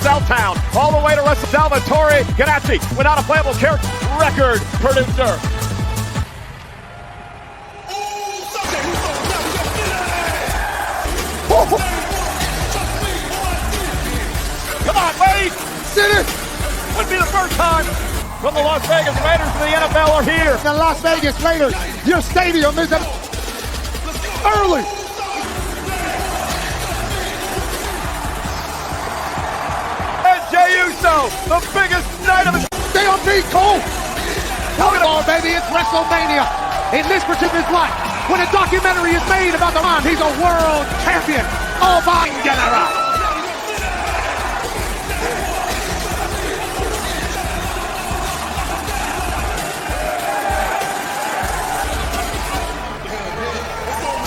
Southtown, all the way to Wrestle Salvatore Ganacci, without a playable character, record producer. Come on, Wade! Did it! Would be the first time from the Las Vegas Raiders to the NFL are here. The Las Vegas Raiders, your stadium is early. And Jey Uso, the biggest night of the... Stay on beat, Cole. Come on, baby, it's WrestleMania. In this particular life, when a documentary is made about the man, he's a world champion. All by General.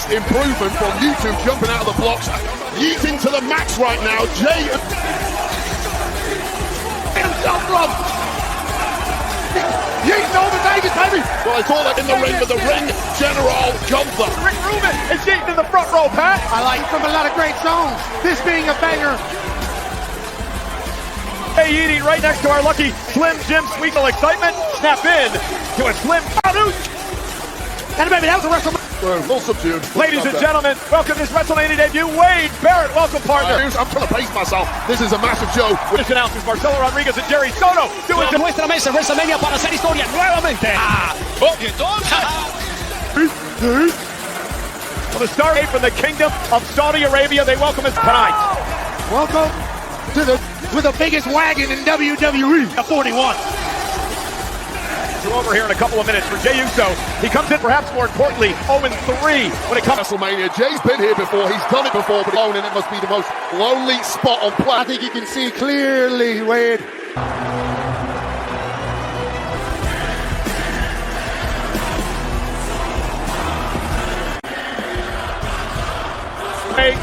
Improvement from YouTube jumping out of the blocks. Yeeting to the max right now. Jey himself from Yeeting over Vegas, baby. Well, I call it in the ring, but the ring general Gunther. Rick Rubin is yeeting in the front row, Pat. I like from a lot of great songs. This being a banger. Hey, eating right next to our lucky Slim Jim Sweetness excitement. Snap in to a Slim Out. And baby, that was a WrestleMania. Full subdued. Ladies and gentlemen, welcome to this WrestleMania debut. Wade Barrett, welcome, partner. I'm trying to pace myself. This is a massive show. With announcers Marcelo Rodriguez and Jerry Soto. Nuestra mesa WrestleMania para hacer historia nuevamente. For the start from the Kingdom of Saudi Arabia, they welcome us tonight. Welcome to the biggest wagon in WWE. 41. Over here in a couple of minutes for Jey Uso. He comes in, perhaps more importantly, 0-3 when it comes to WrestleMania. Jey's been here before. He's done it before, but alone, and it must be the most lonely spot on planet. I think you can see clearly, Wade.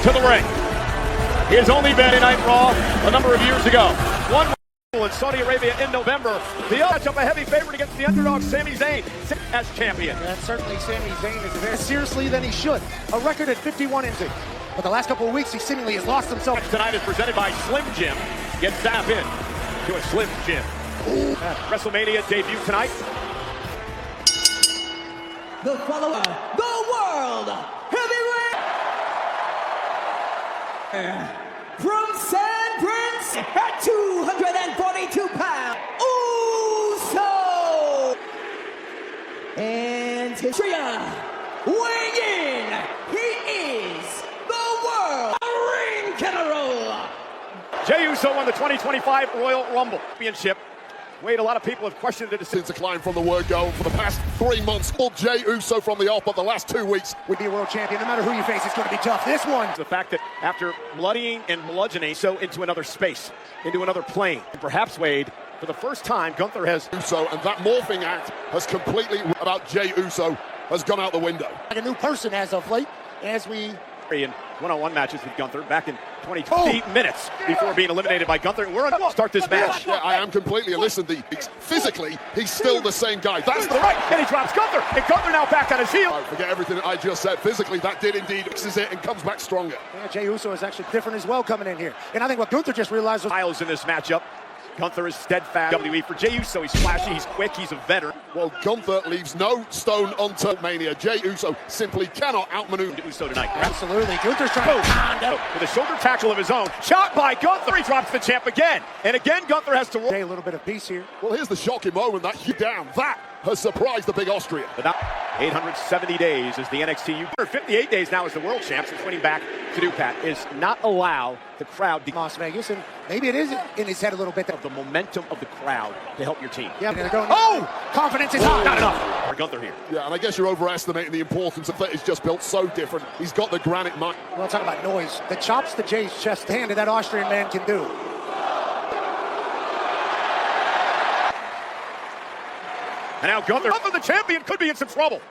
To the ring. He has only been in Night Raw a number of years ago. One in Saudi Arabia in November. The matchup, a heavy favorite against the underdog Sami Zayn as champion. And certainly Sami Zayn is very seriously than he should. A record at 51-0. But the last couple of weeks, he seemingly has lost himself. Tonight is presented by Slim Jim. Get Zap in to a Slim Jim. WrestleMania debut tonight. The follower, the world heavyweight from San Francisco at 242 pounds, Uso, and Trisha weighing in, he is the world ring general. Jey Uso won the 2025 Royal Rumble Championship. Wade, a lot of people have questioned the decision. Since the climb from the word go for the past 3 months. Jey Uso from the off, but the last 2 weeks would be a world champion. No matter who you face, it's going to be tough. This one. The fact that after bloodying and bludgeoning so into another space, into another plane, and perhaps, Wade, for the first time, Gunther has Uso, and that morphing act has completely about Jey Uso has gone out the window. Like a new person as of late, as we in one-on-one matches with Gunther back in 20 minutes before being eliminated by Gunther. We're going to start this match. Yeah, I am completely. Listen, physically, he's still the same guy. That's the right, and he drops Gunther, and Gunther now back on his heel. Forget everything that I just said. Physically, that did indeed fixes it and comes back stronger. Yeah, Jey Uso is actually different as well coming in here. And I think what Gunther just realized was Miles in this matchup. Gunther is steadfast. WWE for Jey Uso, he's flashy, he's quick, he's a veteran. Well, Gunther leaves no stone unturned. Mania. Jey Uso simply cannot outmaneuver Uso tonight. Absolutely. Gunther's trying to with a shoulder tackle of his own. Shot by Gunther. He drops the champ again. And again, Gunther has to roll. A little bit of peace here. Well, here's the shocking moment. That hit down. That has surprised the big Austrian. But now, 870 days is the NXT. 58 days now as the world champ since winning back to do, Pat, is not allow the crowd to Las Vegas, and maybe it is in his head a little bit. The momentum of the crowd to help your team. Yeah, they're going, confidence is high. Not enough for Gunther here. Yeah, and I guess you're overestimating the importance of that. He's just built so different. He's got the granite mind. Well, talk about noise. The chops that Jey's chest hand that Austrian man can do. And now Gunther, the champion, could be in some trouble.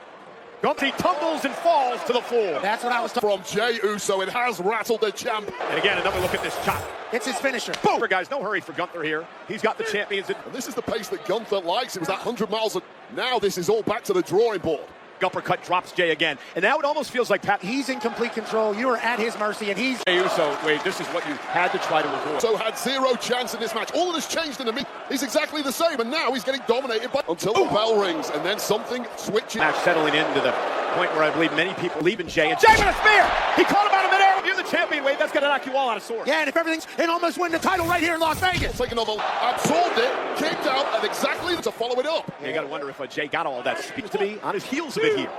Gunther tumbles and falls to the floor. That's what I was talking from Jey Uso. It has rattled the champ. And again, another look at this chop. It's his finisher. Boom! Guys, no hurry for Gunther here. He's got the champions. And this is the pace that Gunther likes. It was that 100 miles. Now this is all back to the drawing board. uppercut drops Jay again. And now it almost feels like Pat. He's in complete control. You are at his mercy, and he's... Jey Uso, Wade, this is what you had to try to avoid. So had zero chance in this match. All that has changed in the minute. He's exactly the same, and now he's getting dominated by... Until the bell rings, and then something switches. Match settling into the point where I believe many people believe in Jay. And Jay with a spear! He caught him out of midair! You're the champion, Wade. That's going to knock you all out of sorts. Yeah, and if everything's... And almost win the title right here in Las Vegas. Take another, absorbed it, kicked out, and exactly to follow it up. You got to wonder if Jay got all of that. Seems to be on his heels a bit here.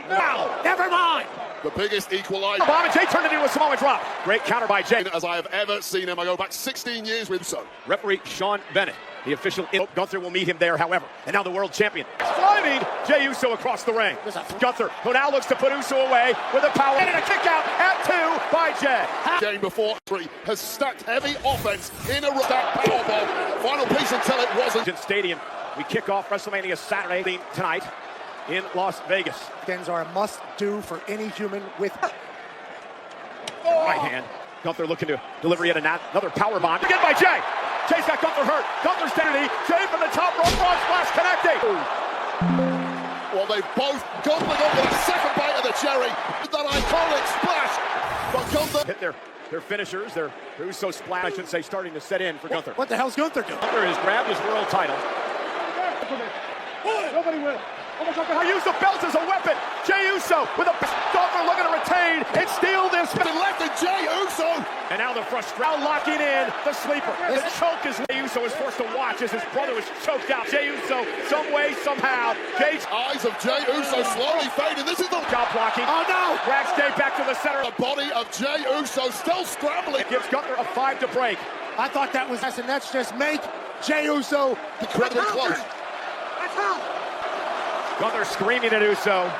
Now, never mind. The biggest equalizer. Bomb, and Jay turned it into a Samoan drop. Great counter by Jay. As I have ever seen him. I go back 16 years with so. Referee Sean Bennett, the official. Gunther will meet him there, however. And now the world champion. Sliding Jey Uso across the ring. Gunther, who now looks to put Uso away with a power. And a kick out at 2 by Jay. Game before 3 has stacked heavy offense in a stacked powerbomb. Final piece until it wasn't. Stadium. We kick off WrestleMania Saturday tonight in Las Vegas. Weekends are a must-do for any human with... Right hand. Gunther looking to deliver yet another power bomb. Again by Jay. Jay's got Gunther hurt. Gunther's steady. Jay from the top rope. Frog splash connecting. Well, they both Gunther got the second bite of the cherry. That iconic splash. But Gunther hit their finishers. Their Uso splash, I should say, starting to set in for Gunther. What the hell's Gunther doing? Gunther has grabbed his world title. Nobody will. I use the belt as a weapon. Jey Uso with a Gunther looking to retain and steal this. and left to Jey Uso. And now the frustration locking in the sleeper. The choke is Jey Uso is forced to watch as his brother was choked out. Jey Uso, some way, somehow. Jay's eyes of Jey Uso slowly fading. This is the job blocking. Oh no! Drags Jay back to the center. The body of Jey Uso still scrambling. It gives Gunther a 5 to break. I thought that was, and that's just make Jey Uso incredibly close. Gunther screaming at Uso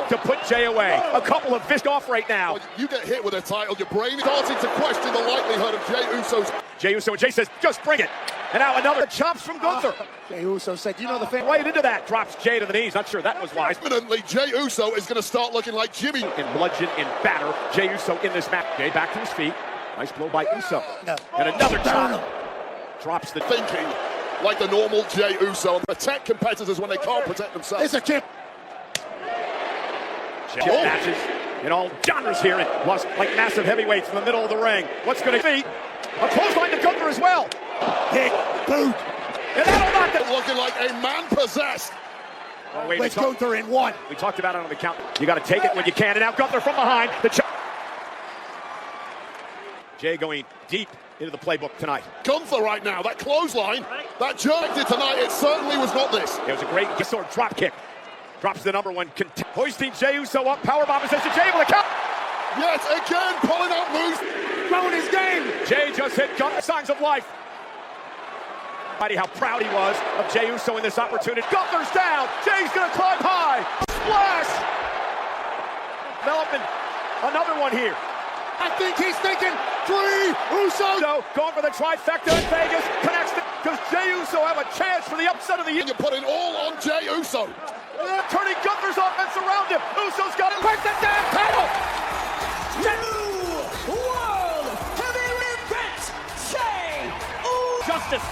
to put Jay away. A couple of fish off right now. Well, you get hit with a title, your brain is starting to question the likelihood of Jey Uso's. Jey Uso, and Jay says, just bring it. And now another chops from Gunther. Jey Uso said, you know the thing. Right into that. Drops Jay to the knees. Not sure that was wise. Evidently, Jey Uso is going to start looking like Jimmy. In bludgeon, in batter. Jey Uso in this match. Jay back to his feet. Nice blow by Uso. No. And another chop. Drops the thinking like the normal Jey Uso and protect competitors when they can't protect themselves. It's a chip. Matches in all genres here. It was like massive heavyweights in the middle of the ring. What's going to be? A clothesline to Gunther as well. Big boot. And that'll knock it. Looking like a man possessed. Oh, wait, let's Gunther in one. We talked about it on the count. You got to take it when you can. And now Gunther from behind. Jay going deep into the playbook tonight. Gunther right now, that clothesline, that jerk did tonight, it certainly was not this. It was a great sword drop kick. Drops the number 1 hoisting Jey Uso up. Powerbomb and says to Jay able to count. Yes, again, pulling out moves. Throwing his game. Jay just hit Gunther. Signs of life. How proud he was of Jey Uso in this opportunity. Gunther's down. Jay's going to climb high. Splash. Development. Another one here. I think he's thinking 3 Uso. Going for the trifecta in Vegas. Connects it. Does Jey Uso have a chance for the upset of the year? You put it all on Jey Uso. Turning Gunther's offense around him. Uso's got it. Break the damn title. New World Heavyweight Match. Jey Uso. Justice.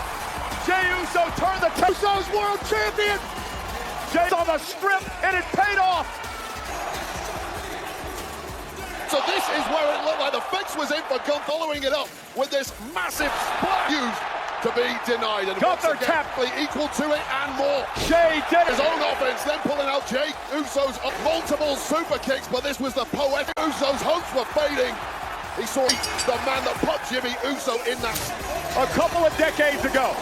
Jey Uso turned the Uso's world champion. Jay's on the strip, and it paid off. So this is where it looked like the fix was in for Gunther, following it up with this massive splash used to be denied. And Gunther tapped equal to it and more. Jay did his own offense, then pulling out Jey Uso's multiple super kicks, but this was the poetic. Uso's hopes were fading. He saw the man that put Jimmy Uso in that. A couple of decades ago,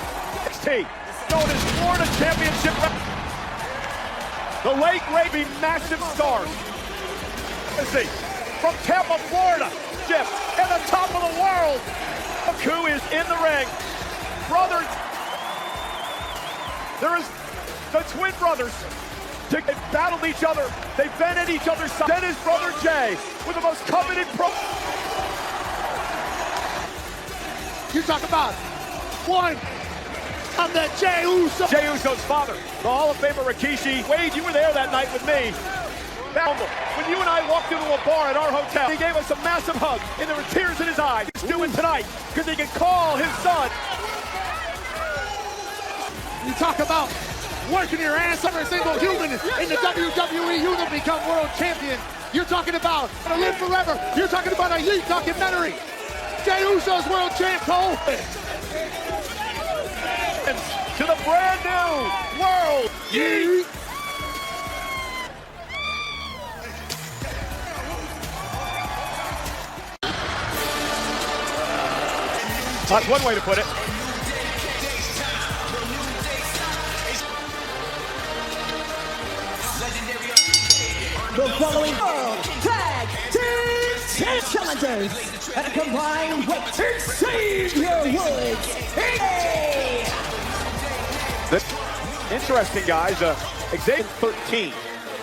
NXT, known as Florida Championship. The late great massive stars. Let's see. From Tampa, Florida, Jim, at the top of the world. Look who is in the ring. Brothers. There is the twin brothers. They've battled each other. They've been at each other's side. Then his brother Jay, with the most coveted pro. You talk about one of the Jey Uso. Jey Uso's father, the Hall of Famer Rikishi. Wade, you were there that night with me. When you and I walked into a bar at our hotel, he gave us a massive hug, and there were tears in his eyes. He's doing tonight because he can call his son. You talk about working your ass every single human in the WWE universe become world champion. You're talking about to live forever. You're talking about a Yeet documentary. Jey Uso's world champ, Cole. To the brand new world Yeet. That's one way to put it. The following World Tag Team Challengers at a combined weight, Xavier Woods. Hey! Interesting, guys. Xavier 13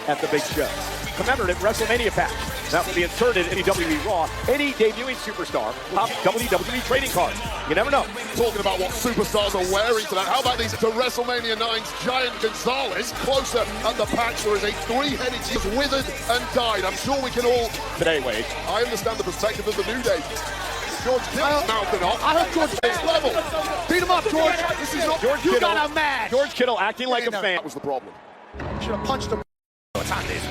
at the big show. Commemorative WrestleMania patch. That will be inserted in WWE Raw. Any debuting superstar will have WWE trading cards. You never know. Talking about what superstars are wearing to that. How about these to WrestleMania 9's Giant Gonzalez? Closer at the patch, there is a three-headed he has withered and died. I'm sure we can all... Today, Wade. I understand the perspective of the New Day. George Kittle's mouthing off. I hope George This level. beat him up, George. This is not... George You Kittle, got a match. George Kittle acting like a fan. That was the problem. Should have punched him. It's on this.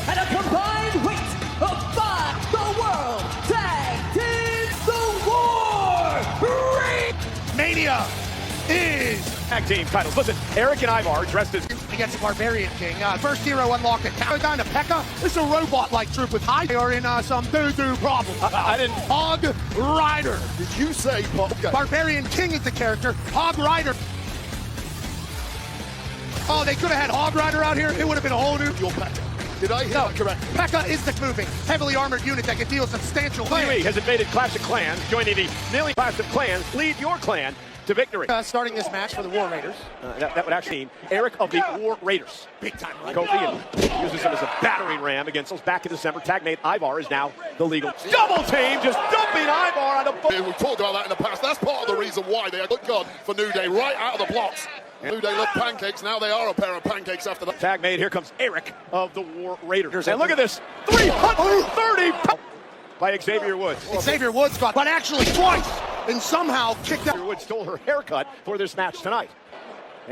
At a combined weight of 5, the World Tag Team, the War Mania is Tag team titles. Listen, Eric and Ivar dressed as against the Barbarian King. First hero unlocked a counter down to Pekka. This is a robot-like troop with high or in some doo-doo problems. I didn't... Hog Rider. Did you say... Okay. Barbarian King is the character. Hog Rider. Oh, they could have had Hog Rider out here. It would have been a whole new... Your Pekka. Did I hear that correct? Pekka is the moving, heavily armored unit that can deal substantial Wwe damage. has invaded Clash of Clans, joining the million Clash of Clans. Lead your clan to victory. Starting this match for the War Raiders. That would actually mean Eric of the War Raiders. Big time, right? Kofi and uses him as a battering ram against us back in December. Tag mate Ivar is now the legal double team, just dumping Ivar on the board. We've talked about that in the past. That's part of the reason why they had good God for New Day right out of the blocks. New Day love pancakes. Now they are a pair of pancakes after that. Tag mate, here comes Eric of the War Raiders. And look at this, 330 pounds by Xavier Woods. Xavier Woods got, but actually twice, and somehow kicked out. Xavier Woods stole her haircut for this match tonight.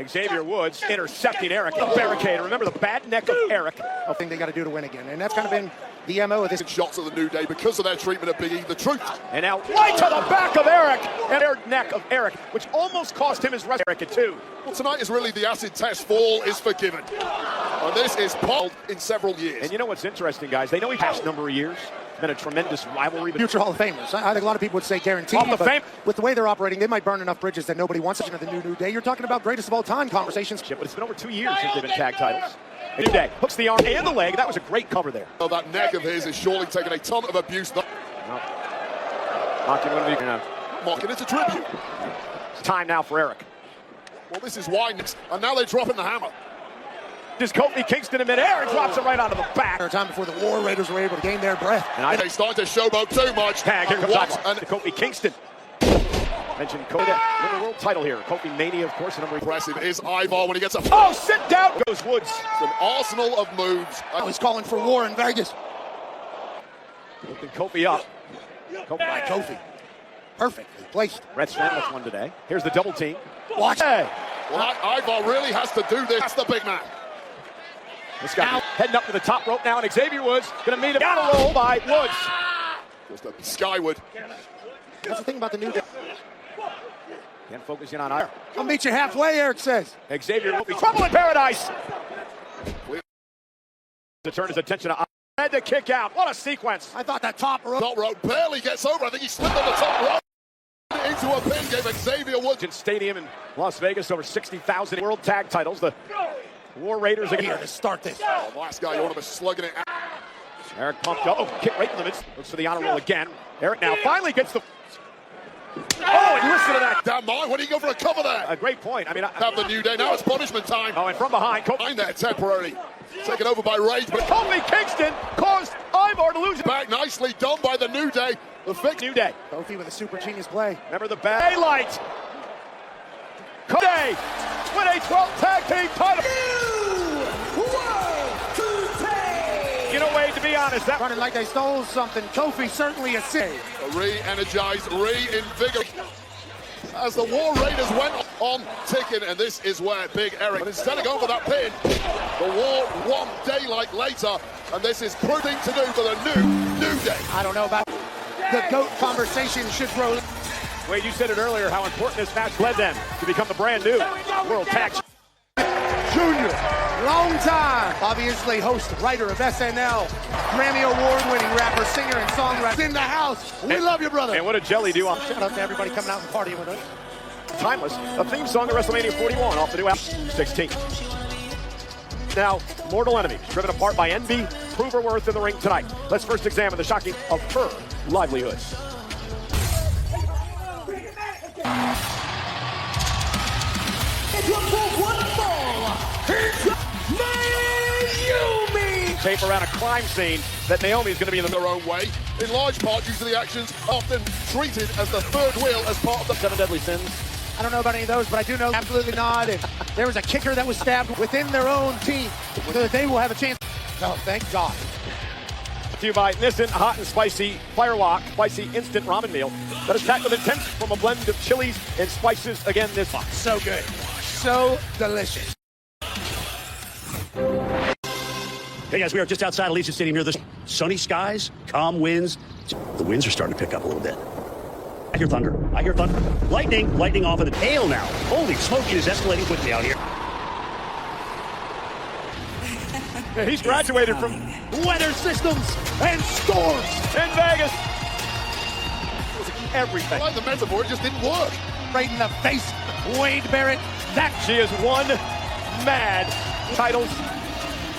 Xavier Woods intercepting Eric. The barricade. Remember the bad neck of Eric. I think they got to do to win again, and that's kind of been the MO of this. Shots of the New Day because of their treatment of Big E. The truth. And now right to the back of Eric. And their neck of Eric, which almost cost him his rest. Eric at 2. Well, tonight is really the acid test. Fall is forgiven. And this is pulled in several years. And you know what's interesting, guys? They know he passed a number of years. It's been a tremendous rivalry. Future Hall of Famers. I think a lot of people would say guaranteed. Hall of Fame. With the way they're operating, they might burn enough bridges that nobody wants to. The New Day. You're talking about greatest of all time conversations. But it's been over 2 years since they've been tag titles. New Day hooks the arm and the leg. That was a great cover there. Oh, that neck of his is surely taking a ton of abuse. Mocking it's a tribute. It's time now for Eric. Well, this is why next. And now they're dropping the hammer. Just Kofi Kingston in midair and drops it right onto the back. Time before the War Raiders were able to gain their breath. And They started to showboat too much. Tag, here comes What Ivar. Kofi Kingston. Mentioned Kofi with the world title here. Kofi Mania, of course, number Impressive is Ivar when he gets a... Oh, sit down goes Woods. It's an arsenal of moves. I was calling for war in Vegas. Lifting Kofi up. Kofi. Perfectly placed. Red Sandwich one today. Here's the double team. Watch. Hey. Well, Ivar really has to do this. That's the big man. This guy heading up to the top rope now, and Xavier Woods going to meet him. Down a roll by Woods. Just a skyward. That's the thing about the New Day. Can't focus in on Ivar. I'll meet you halfway, Eric says. Xavier will be trouble in paradise. To turn his attention to Ivar. And to kick out. What a sequence. I thought that top rope. Top rope barely gets over. I think he slipped on the top rope. Into a pin, gave Xavier Woods. Stadium in Las Vegas, over 60,000 world tag titles. The War Raiders are here to start this. Oh, last guy, you want him slugging it out. Eric pumped up. Oh, kick right in the midst. Looks for the honor roll again. Eric now finally gets the... Oh, and listen to that. Damn, Mike, what do you go for a cover there? A great point. I mean, Have the New Day. Now it's punishment time. Oh, and from behind, Behind there temporarily. Taken over by Rage, but Kofi Kingston caused Ivar to lose it. back nicely done by the New Day. The fix. New Day. Kofi with a super genius play. Remember the bad daylight. Kofi with a 12th tag team title. You know, Wade, to be honest, that Running like they stole something. Kofi certainly a save. Re-energized, reinvigorated. as the War Raiders went on ticking, and this is where Big Eric, but instead of going for that pin, the War won daylight later, and this is proving to do for the new day. I don't know about the GOAT conversation should grow. Wade, you said it earlier how important this match led them to become the brand new World Tag Junior, long time, obviously host, writer of SNL, Grammy Award-winning rapper, singer, and songwriter in the house. We love you, brother. And what did Jelly do on Shout out to everybody coming out and partying with us. Timeless, a theme song of WrestleMania 41 off the new album 16. Now, mortal enemies driven apart by envy, prove her worth in the ring tonight. Let's first examine the shocking of her livelihood. Tape around a crime scene that Naomi's going to be in Their own way, in large part due to the actions often treated as the third wheel as part of the 7 Deadly Sins. I don't know about any of those, but I do know absolutely not. And there was a kicker that was stabbed within their own team, so that they will have a chance. Oh, thank God. To you by Nissan Hot and Spicy Firewalk Spicy Instant Ramen Meal that is packed with intent from a blend of chilies and spices. Again, this box. So good. So delicious. Hey guys, we are just outside Allegiant Stadium here. The sunny skies, calm winds. The winds are starting to pick up a little bit. I hear thunder. I hear thunder. Lightning. Lightning off of the hail now. Holy smoke, it is escalating quickly out here. Yeah, he's graduated from Weather systems and storms. in Vegas. Everything. I like the metaphor, it just didn't work. Right in the face. Wade Barrett. That She is one mad titles.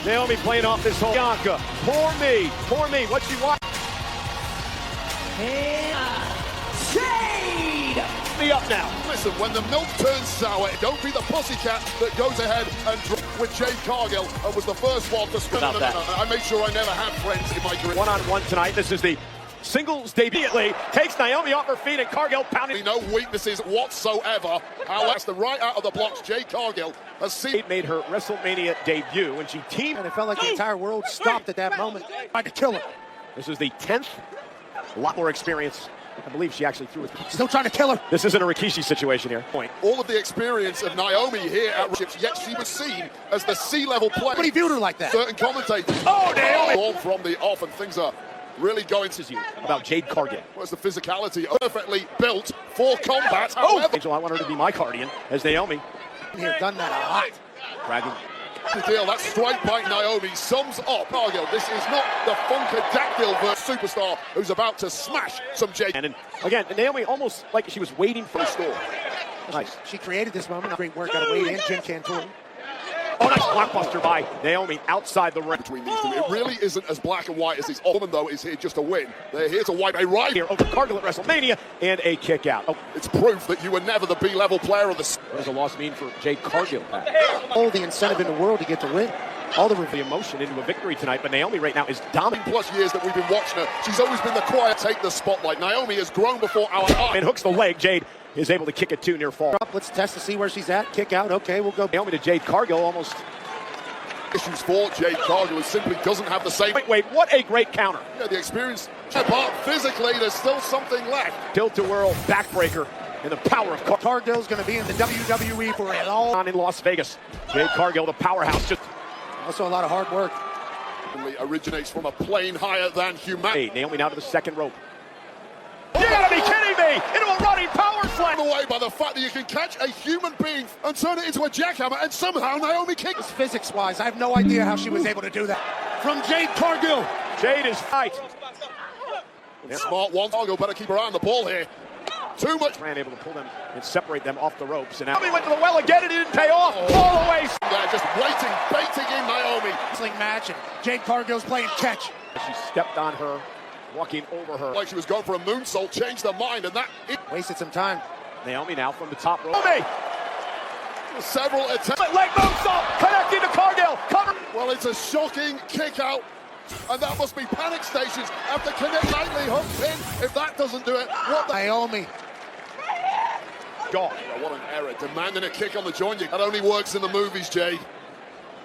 Naomi playing off this whole Bianca. Poor me. What she want? Shade! Me up now. Listen, when the milk turns sour, don't be the pussycat that goes ahead and with Jade Cargill and was the first one to spin. About that. I made sure I never had friends in my career. One-on-one tonight. This is the singles debut. Takes Naomi off her feet and Cargill pounding. No weaknesses whatsoever. That's the right out of the blocks. Jade Cargill has seen. Made her WrestleMania debut when she teamed. and it felt like the entire world stopped at that moment. Tried to kill her. This is the 10th. A lot more experience. I believe she actually threw it. Still trying to kill her. This isn't a Rikishi situation here. Point. All of the experience of Naomi here at Chips, yet she was seen as the C-level player. Nobody viewed her like that. Certain commentators. Oh, Naomi! All from the off, and things are really going to you. About Jade Cargill. Where's the physicality? Perfectly built for combat. Oh, However, Angel, I want her to be my guardian as Naomi. Here, done that a lot. Dragging. the deal. That strike by Naomi sums up Cargill. This is not the Funkadactyl versus superstar who's about to smash some Jade. And again, Naomi almost like she was waiting for the score. Nice. She created this moment. Great work out of Wade and Jim Cantor. Oh, nice blockbuster by Naomi outside the ring. Between these two, it really isn't as black and white as this. Woman, though, is here just to win. They're here to wipe a ride. Here over Cargill at WrestleMania and a kick out. Oh, It's proof that you were never the B-level player of the... what does a loss mean for Jade Cargill? All the incentive in the world to get to win. All the emotion into a victory tonight, but Naomi right now is dominant. Plus years that we've been watching her, she's always been the quiet, take the spotlight. Naomi has grown before our eyes. And hooks the leg. Jade is able to kick it to near fall. Let's test to see where she's at. Kick out. Okay, we'll go. Naomi to Jade Cargill almost. Issues for Jade Cargill, who simply doesn't have the same... Wait, what a great counter. Yeah, the experience. But physically, there's still something left. Tilt-to-whirl backbreaker and the power of Cargill. Cargill's going to be in the WWE for it all. On in Las Vegas. Jade Cargill, the powerhouse. Just Also a lot of hard work. Originates from a plane higher than humanity. hey, Naomi now to the second rope. You gotta be kidding me! Into a running power slam! Away by the fact that you can catch a human being and turn it into a jackhammer, and somehow Naomi kicks. Physics-wise, I have no idea how she was able to do that. From Jade Cargill. Jade is fight. Smart one. Cargill better keep her eye on the ball here. Too much. Ran able to pull them and separate them off the ropes. And now Naomi went to the well again and it didn't pay off. All the way. They're just waiting, baiting in Naomi. Wrestling match, and Jade Cargill's playing catch. She stepped on her, walking over her. Like she was going for a moonsault, changed her mind, and that... Wasted some time. Naomi now from the top rope. Naomi! Several attempts. Leg moonsault, connecting to Cargill. Cover. Well, it's a shocking kick out. And that must be panic stations after connect nightly hook pin. If that doesn't do it, what the... Naomi. God. Oh, what an error. Demanding a kick on the joint. That only works in the movies, Jade.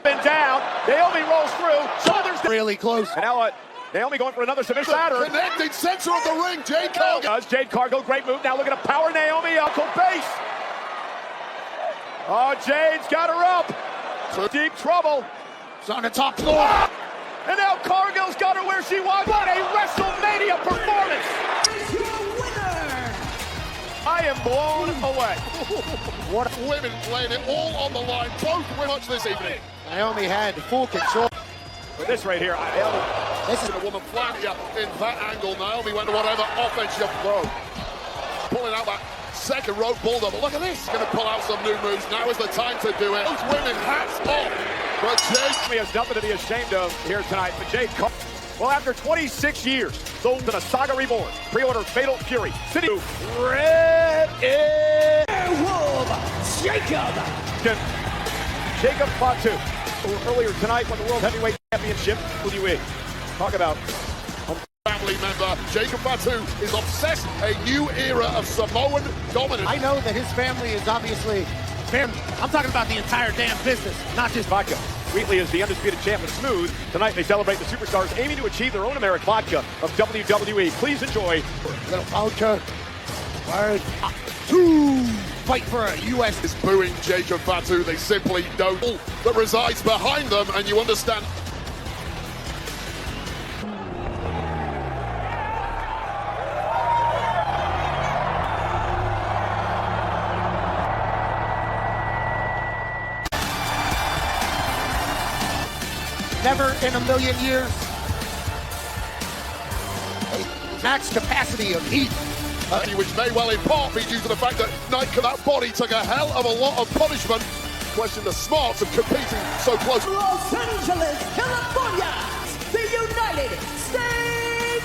Been down. Naomi rolls through. Shoulders down. Really close. And now Naomi going for another submission ladder. Connecting center of the ring, Jade Cargill. Does Jade Cargill, great move. Now look at a power Naomi, ankle base. Oh, Jade's got her up. Deep trouble. It's on the top floor. And now Cargill's got her where she wants. What a WrestleMania performance. Your winner. I am blown away. What women playing it all on the line. Both win much this evening. Naomi had full control. But this right here, This is a woman flat here in that angle. Naomi went to whatever offense you throw. Pulling out that second rope bulldog. But look at this. Going to pull out some new moves. Now is the time to do it. Those women hats off. But Jade has nothing to be ashamed of here tonight. But Jade Cargill, well, after 26 years, sold in a saga reborn. Pre-order Fatal Fury. City Red Wolf Jacob. Jacob Fatu, earlier tonight won the World Heavyweight Championship. Wwe. Talk about family member Jacob Fatu is obsessed. A new era of Samoan dominance. I know that his family is obviously family. I'm talking about the entire damn business, not just vodka. Wheatley is the undisputed champ of Smooth. Tonight they celebrate the superstars aiming to achieve their own American vodka of WWE. Please enjoy. little vodka. Word. Two. Fight for a U.S. is booing Jacob Fatu. They simply don't. That resides behind them, and you understand. Never in a million years. A max capacity of heat. Which may well in part be due to the fact that that body took a hell of a lot of punishment. Question the smarts of competing so close. Los Angeles, California, the United States.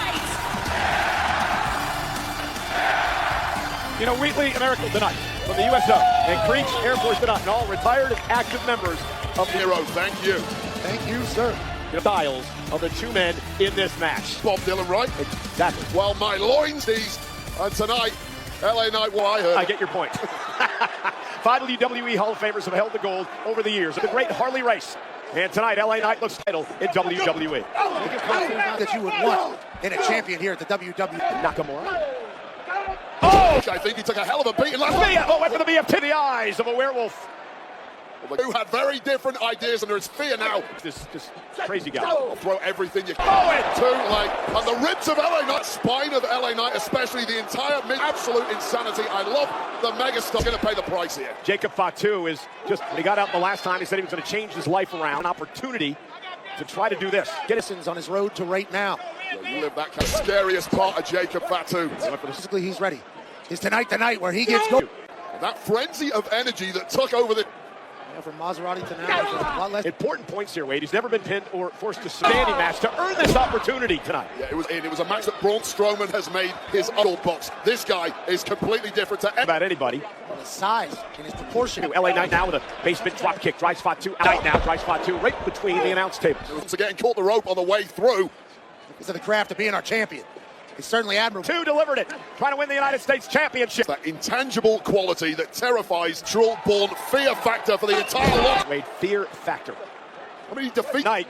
You know, Wheatley, America tonight from the USO, and Creech Air Force tonight, and all retired and active members of the Hero, thank you. Thank you, sir. styles of the two men in this match. Bob Dylan, right? Exactly. Well, my loins these, and tonight, LA Knight, well, I heard. I get your point. 5 WWE Hall of Famers have held the gold over the years. The great Harley Race. And tonight, LA Knight looks title in WWE. That you would want in a champion here at the WWE. Nakamura. Oh! I think he took a hell of a beating last night. Oh, went for the BFT. The eyes of a werewolf. Well, the two had very different ideas, and there's fear now. This crazy guy. Throw everything you can. Too late. And the ribs of LA Knight, spine of LA Knight, especially the entire absolute insanity. I love the megastar. Going to pay the price here. Jacob Fatu is just, when he got out the last time, he said he was going to change his life around. An opportunity to try to do this. Gettyson's on his road to right now. Yeah, you live that kind of scariest part of Jacob Fatu. Physically, he's ready. Is tonight the night where he gets going? That frenzy of energy that took over the... From Maserati to now, a lot less. Important points here, Wade. He's never been pinned or forced to standing match to earn this opportunity tonight. Yeah, it was a match that Braun Strowman has made his idol box. This guy is completely different to about anybody. His size and his proportion. LA Knight now with a basement drop kick. Drives Fatu out. Knight now drives Fatu right between the announce tables. So getting caught the rope on the way through. Because of the craft of being our champion. It's certainly admirable. Two delivered it, trying to win the United States Championship. That intangible quality that terrifies, troll-born fear factor for the entire lot. Wade, fear factor. I mean, he defeated... Knight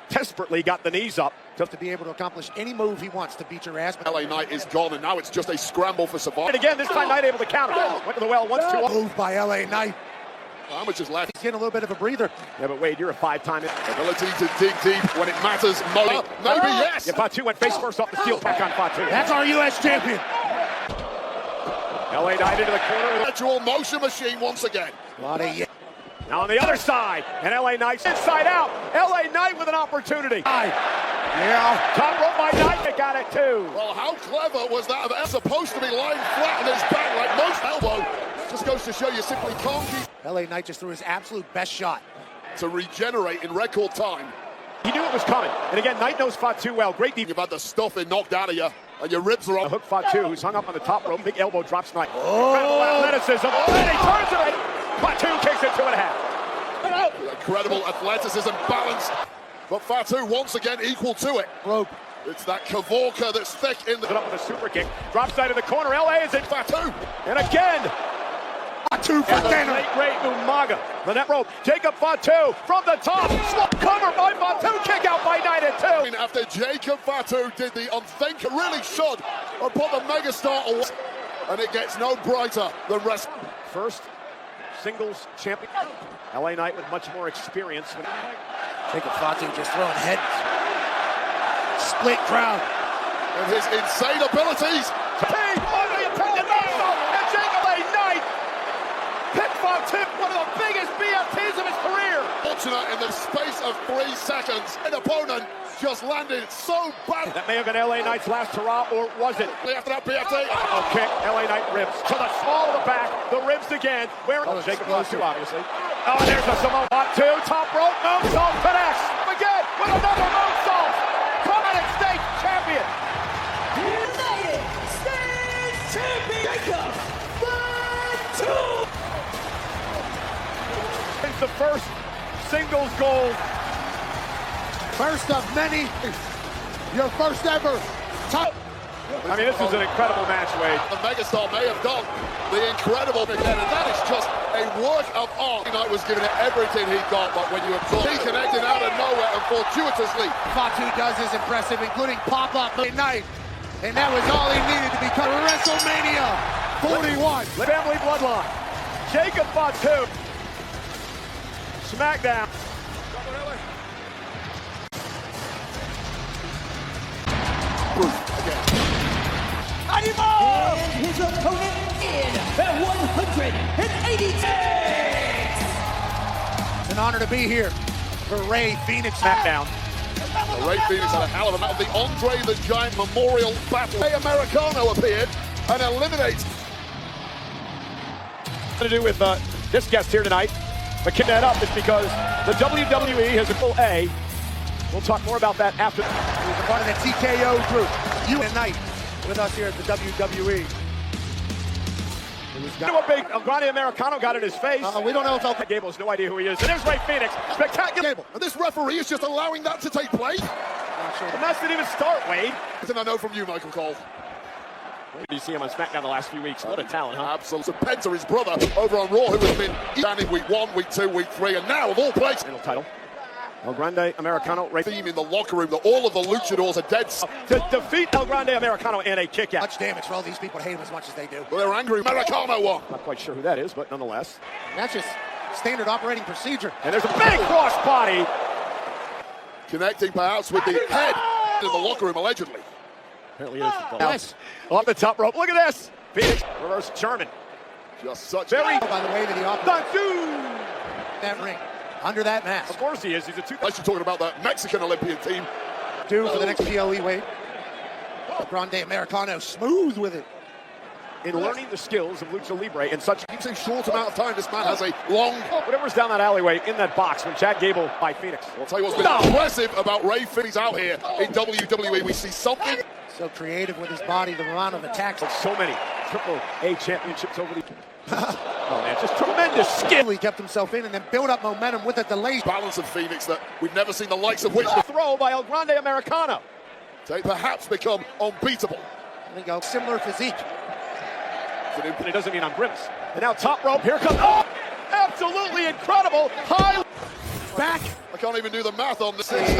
desperately got the knees up. Just to be able to accomplish any move he wants to beat your ass. LA Knight is gone, and now it's just a scramble for survival. And again, this time Knight able to counter. Went to the well once, two. Move by LA Knight. How much is left? He's getting a little bit of a breather. Yeah, but Wade, you're a five-time... Ability to dig deep when it matters most. Maybe yes. Yeah, Fatu went face first off the steel pack on Fatu. That's our U.S. champion. LA Knight into the corner. Actual motion machine once again. A lot of now on the other side, and LA Knight's inside out. LA Knight with an opportunity. Yeah. Top rope by Knight, they got it too. Well, how clever was that? That's supposed to be lying flat on his back like most elbow. Just goes to show you simply can't keep. LA Knight just threw his absolute best shot. To regenerate in record time. He knew it was coming. And again, Knight knows Fatu well. Great deep. You've had the stuffing knocked out of you, and your ribs are up. Hook Fatu, who's hung up on the top rope. Big elbow drops Knight. Incredible athleticism. And he turns it. Fatu kicks it 2.5. Incredible athleticism, balance. But Fatu once again equal to it. Rope. It's that Kavorka that's thick in the... Up with a super kick. Drops side of the corner. LA is in Fatu. And again. Fatu for dinner. Great Umaga. The net rope. Jacob Fatu from the top. Slow cover by Fatu. Kick out by Knight at 2. Wwe. After Jacob Fatu did the unthinkable, really should have put the megastar away. And it gets no brighter than wrestling. First singles champion. LA Knight with much more experience. Jacob Fatu just throwing heads. Split crowd. And his insane abilities. And Jacob Knight picked Fatu, one of the biggest BFTs of his career. Fortunate in the space of 3 seconds. An opponent just landed so bad. That may have been LA Knight's last hurrah, or was it? After that BFT. Okay, LA Knight ribs to the small of the back, the ribs again. Where Jacob Fatu, obviously. Oh, there's a Samoa. Fatu, top rope, moonsault connects. Again with another moonsault. United States champion. United States champion Jacob Fatu. It's the first singles gold. First of many. Your first ever top. I mean, this is an incredible match, Wade. The megastar may have done the incredible thing, and that is just a work of art. Knight was giving it everything he got, but when you absorb, he connected out of nowhere and fortuitously. Fatu does is impressive, including pop-up Knight. And that was all he needed to become WrestleMania 41. Family bloodline. Jacob Fatu. SmackDown. And his opponent in at 186. It's an honor to be here for Ray Phoenix. SmackDown. Ray Phoenix had a hell of a match. The Andre the Giant Memorial Battle. Wwe Americano appeared and eliminates. To do with this guest here tonight, but kick that up is because the WWE has a full A. We'll talk more about that after. He was a part of the TKO group. You and Knight with us here at the WWE. You know what big Grande Americano got in his face? We don't know if El Gable has no idea who he is. And there's Ray Phoenix. Spectacular. Gable. And this referee is just allowing that to take place. The match didn't even start, Wade. Something I know from you, Michael Cole. You see him on SmackDown the last few weeks. What a talent, huh? Absolutely. So Penta, his brother, over on Raw, who has been standing week 1, week 2, week 3, and now, of all places, Title. El Grande Americano. Ray theme in the locker room that all of the luchadors are dead. To defeat El Grande Americano in a kick out. much damage for all these people to hate him as much as they do. Well, they're angry. Americano won. Not quite sure who that is, but nonetheless. That's just standard operating procedure. And there's a big cross body. Connecting perhaps with the head in the locker room, allegedly. Apparently it is. Yes. Off the top rope. Look at this. Phoenix reverse German. Just such Very. By the way that he operates Fatu. that ring under that mask. Of course he is. He's a two. Unless you're talking about the Mexican Olympian team. Due for the next PLE weight. Grande Americano smooth with it. In learning the skills of Lucha Libre in such Keeps a short amount of time. This man has a long. whatever's down that alleyway in that box when Chad Gable by Phoenix. I'll tell you what's been impressive about Ray Phoenix out here in WWE. We see something. So creative with his body, the amount of attacks. So many Triple A championships over the. Oh man, just tremendous skill. He kept himself in and then built up momentum with a delay. Balance of Phoenix that we've never seen the likes of which Throw by El Grande Americano. they perhaps become unbeatable. There you go. Similar physique. And it doesn't mean I'm grimace. And now top rope. Here comes. Oh, absolutely incredible. High. Back. I can't even do the math on this. It's a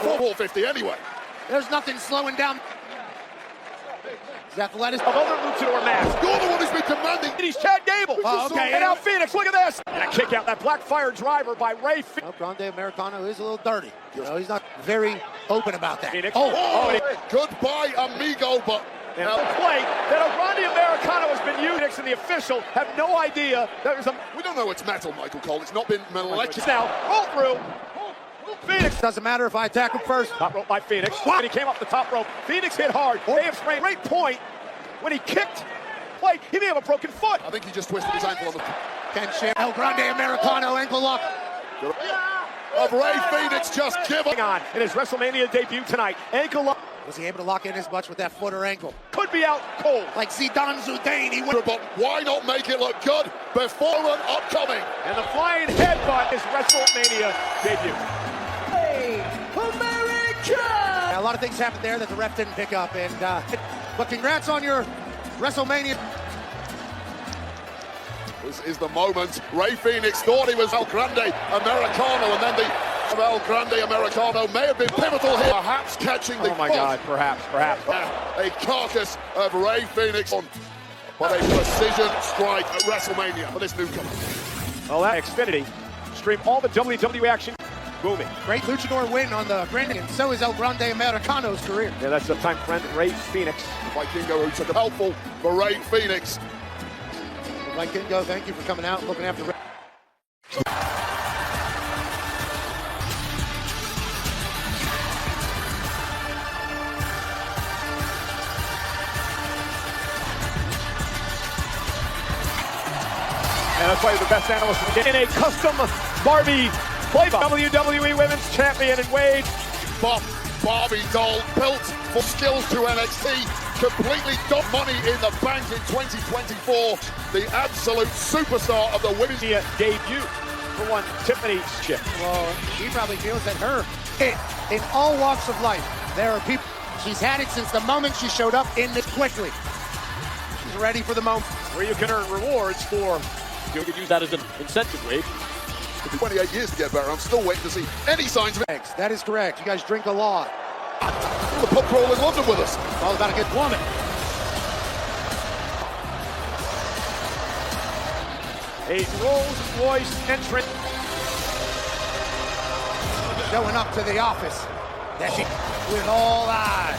450 anyway. There's nothing slowing down. His athleticism. Of other luchador masks. You're the one who's been demanding. He's Chad Gable. Oh, okay. And now Phoenix, look at this. And a kick out, that black fire driver by Ray Phoenix. Well, Grande Americano is a little dirty. You know, he's not very open about that. Phoenix. Oh, and goodbye, amigo. But the play that El Grande Americano has been using, and the official have no idea that there's a. we don't know it's metal, Michael Cole. It's not been molecular. Now, roll through. Phoenix. Doesn't matter if I attack him first. Top rope by Phoenix. When he came up the top rope, Phoenix hit hard. They have sprained. Great point. When he kicked, play, he may have a broken foot. I think he just twisted his ankle on the. Ken Share. El Grande Americano ankle lock. Of Ray Phoenix just give up. On in his WrestleMania debut tonight. Ankle lock. Was he able to lock in as much with that foot or ankle? Could be out cold. Like Zidane Zidane, he went. But why not make it look good before an upcoming? And the flying headbutt is WrestleMania debut. America! A lot of things happened there that the ref didn't pick up, and but congrats on your WrestleMania. This is the moment. Ray Phoenix thought he was El Grande Americano, and then the El Grande Americano may have been pivotal here, perhaps catching the Oh my God, perhaps. a carcass of Rey Fénix on, but a precision strike at WrestleMania for this newcomer. Well, that Xfinity, stream all the WWE action, booming. Great luchador win on the Grande, and so is El Grande Americano's career. Yeah, that's the time friend Rey Fénix. Vikingo who took a helpful for Rey Fénix. Vikingo, thank you for coming out and looking after Rey. And that's why the best analyst in a custom Barbie playbook. WWE Women's Champion and Wade. Barbie doll built for skills to NXT. Completely got money in the bank in 2024. The absolute superstar of the women's Debut for one Tiffany Chip. Well, she probably feels that her hit in all walks of life. There are people, she's had it since the moment she showed up in this quickly. She's ready for the moment. Where you can earn rewards for, you could use that as an incentive, Wade. It'll be 28 years to get better. I'm still waiting to see any signs of it. That is correct. You guys drink a lot. The pub crawl in London with us. All about a good woman. A Rolls-Royce entrant. Showing up to the office. That she, with all eyes.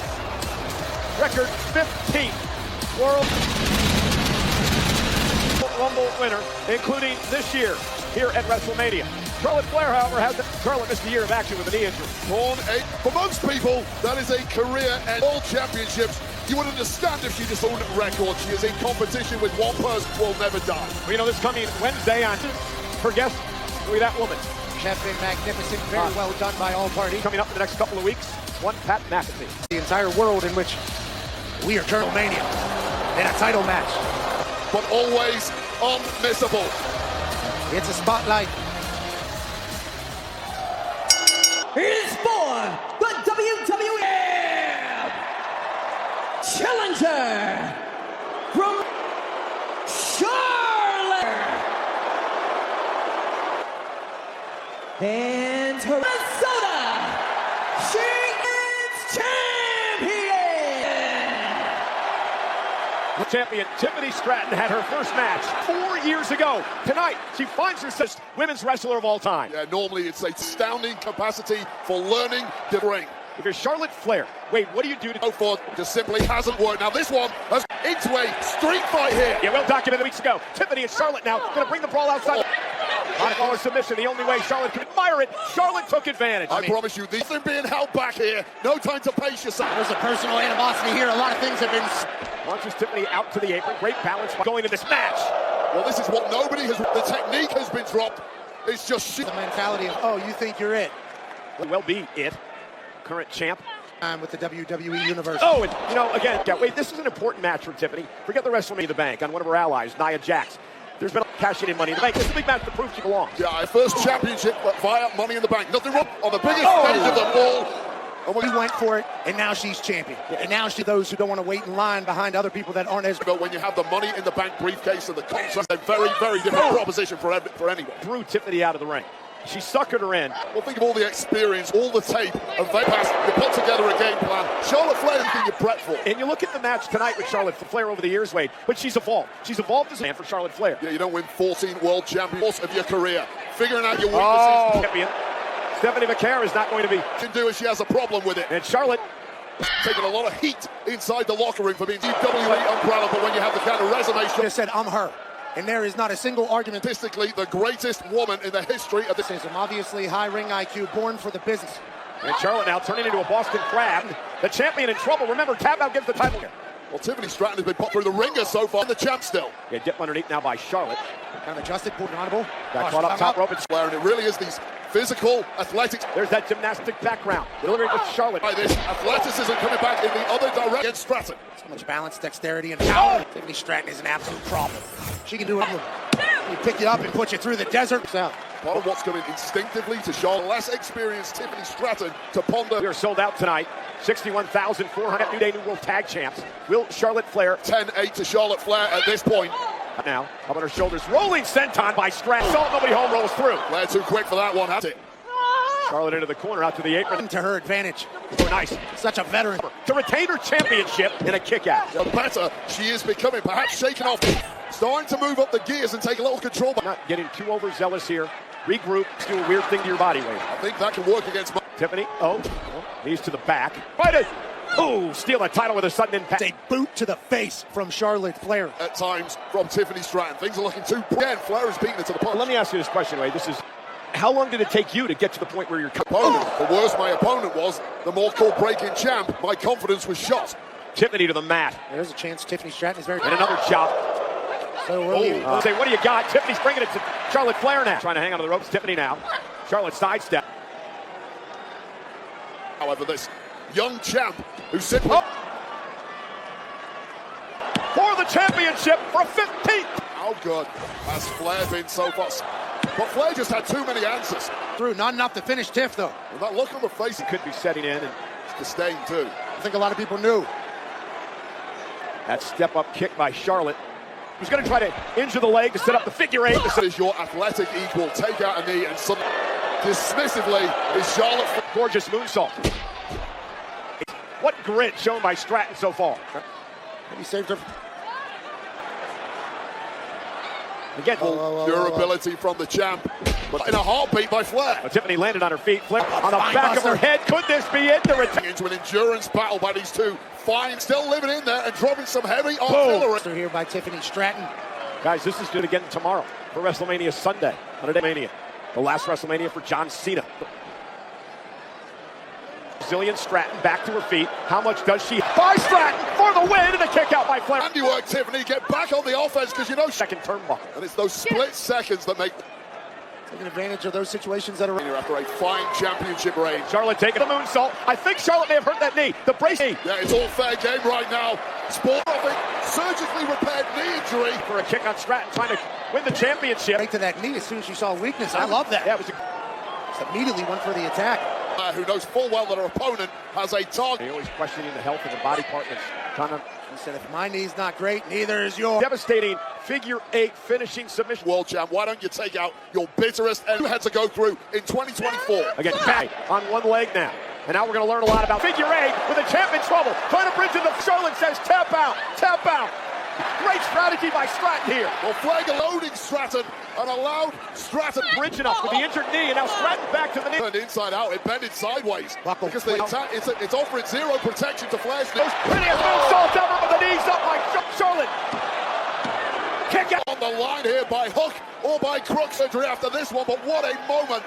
Record 15th World Rumble winner, including this year here at WrestleMania. Charlotte Flair, however, Charlotte missed a year of action with a knee injury. For most people, that is a career and all championships. You would understand if she just owned a record. She is in competition with one person who will never die. Well, you know, this coming Wednesday on her guest, who that woman. Have been magnificent, very well done by all parties. Coming up in the next couple of weeks, one Pat McAfee. The entire world in which we are WrestleMania in a title match. But always unmissable. It's a spotlight. It is for the WWE Challenger from Charlotte and Minnesota. She is champion. Champion Tiffany Stratton had her first match 4 years ago. Tonight, she finds herself women's wrestler of all time. Yeah, normally it's a astounding capacity for learning the ring. If you're Charlotte Flair, wait, what do you do to go forth? Just simply hasn't worked. Now this one has into a street fight here. Yeah, well documented weeks ago. Tiffany and Charlotte now going to bring the brawl outside. On submission, the only way Charlotte could admire it. Charlotte took advantage. I promise you, this thing being held back here. No time to pace yourself. There's a personal animosity here. A lot of things have been. Launches Tiffany out to the apron. Great balance by going to this match. Well, this is what nobody has. The technique has been dropped. It's just the mentality of, oh, you think you're it. Well be it. Current champ. With the WWE Universe. Oh, and you know, again, wait, this is an important match for Tiffany. Forget the WrestleMania the Bank on one of her allies, Nia Jax. There's been cashing in Money in the Bank. This is a big match to prove she belongs. Yeah, first championship via Money in the Bank. Nothing wrong on the biggest stage of them all. And we went for it, and now she's champion. And now she's those who don't want to wait in line behind other people that aren't as. But when you have the Money in the Bank briefcase and the contract, a very, very different proposition for anyone. Threw Tiffany out of the ring. She suckered her in. Well, think of all the experience, all the tape, and they pass. You put together a game plan. Charlotte Flair, anything you prep for. And you look at the match tonight with Charlotte Flair over the years, Wade, but she's evolved. She's evolved as a man for Charlotte Flair. Yeah, you don't win 14 world champions of your career. Figuring out your weaknesses. Champion. Stephanie McCare is not going to be. Can do is she has a problem with it. And Charlotte taking a lot of heat inside the locker room for being WWE umbrella, but when you have the kind of resume. She said, I'm her. And there is not a single argument. Statistically, the greatest woman in the history of the system. Obviously, high ring IQ, born for the business. And Charlotte now turning into a Boston Crab. The champion in trouble. Remember, tap out gives the title here. Well, Tiffany Stratton has been put through the ringer so far. The champ still. Yeah, dip underneath now by Charlotte. Kind of adjusted, pulled honorable. Got caught up top rope. And it really is these physical athletics. There's that gymnastic background. Delivering with Charlotte. By this athleticism coming back in the other direction against Stratton. So much balance, dexterity, and power. Tiffany Stratton is an absolute problem. She can do it. We pick you up and put you through the desert. Part of what's coming instinctively to Charlotte. Less experienced Tiffany Stratton to ponder. We are sold out tonight. 61,400 New Day New World Tag Champs. Will Charlotte Flair. 10-8 to Charlotte Flair at this point. Now, up on her shoulders. Rolling senton by Stratton. Saw nobody home rolls through. Flair too quick for that one, has it? Charlotte into the corner, out to the apron. To her advantage. Oh, nice. Such a veteran. To retain her championship in a kick out. The better she is becoming, perhaps shaking off. Starting to move up the gears and take a little control. Not getting too overzealous here. Regroup, do a weird thing to your body weight. I think that can work against Tiffany, knees to the back. Fight it! Oh, steal the title with a sudden impact. A boot to the face from Charlotte Flair. at times from Tiffany Stratton. Things are looking too... Again, Flair is beating it to the punch. Let me ask you this question, Wade. How long did it take you to get to the point where you're... Opponent. The worse my opponent was, the more court-breaking champ, my confidence was shot. Tiffany to the mat. There's a chance Tiffany Stratton is very... And another chop. So early. Say, what do you got? Tiffany's bringing it to Charlotte Flair now. Trying to hang onto the ropes. Tiffany now. Charlotte sidestep. However, this young champ who simply... For the championship for 15th. How good has Flair been so far? But Flair just had too many answers. Through, not enough to finish Tiff, though. And that look on the face, He could be setting in. And disdain too. I think a lot of people knew. that step-up kick by Charlotte. Who's going to try to injure the leg to set up the figure eight. This is your athletic equal. Take out a knee and some... Dismissively is Charlotte. Gorgeous moonsault. What grit shown by Stratton so far. He saved her. Again, Durability from the champ, but in a heartbeat by Flair. Tiffany landed on her feet, flip on the back of her head. Could this be it? Into an endurance battle by these two. Fine, still living in there and dropping some heavy artillery. Here by Tiffany Stratton. Guys, this is good again tomorrow for WrestleMania Sunday. Mania. The last WrestleMania for John Cena. Brazilian Stratton back to her feet. How much does she? By Stratton for the win and a kick out by Flair. Handiwork, Tiffany. Get back on the offense because you know... Second turnbuckle. And it's those split seconds that make... Taking advantage of those situations that are... After a fine championship reign. Charlotte taking the moonsault. I think Charlotte may have hurt that knee. The brace knee. Yeah, it's all fair game right now. Sport surgically repaired knee injury. For a kick on Stratton, trying to win the championship. Right to that knee as soon as she saw weakness. I love that. Yeah, it was Just immediately went for the attack. Who knows full well that her opponent has a target. always questioning the health of the body part. He said, if my knee's not great, neither is yours. Devastating figure eight finishing submission. World champ, why don't you take out your bitterest and you had to go through in 2024? Again, back on one leg now. And now we're going to learn a lot about figure eight with the champ in trouble. Trying to bridge in the... Charlotte says tap out, tap out. Great strategy by Stratton here. Well, Flag loading Stratton and allowed Stratton bridging up with the injured knee, and now Stratton back to the knee. Turned inside out, it bended sideways. Buckle. Because the attack, it's offering zero protection to Flair's knee. Prettiest moonsault ever with the knees up by Charlotte. Kick out. On the line here by hook or by crook surgery after this one, but what a moment.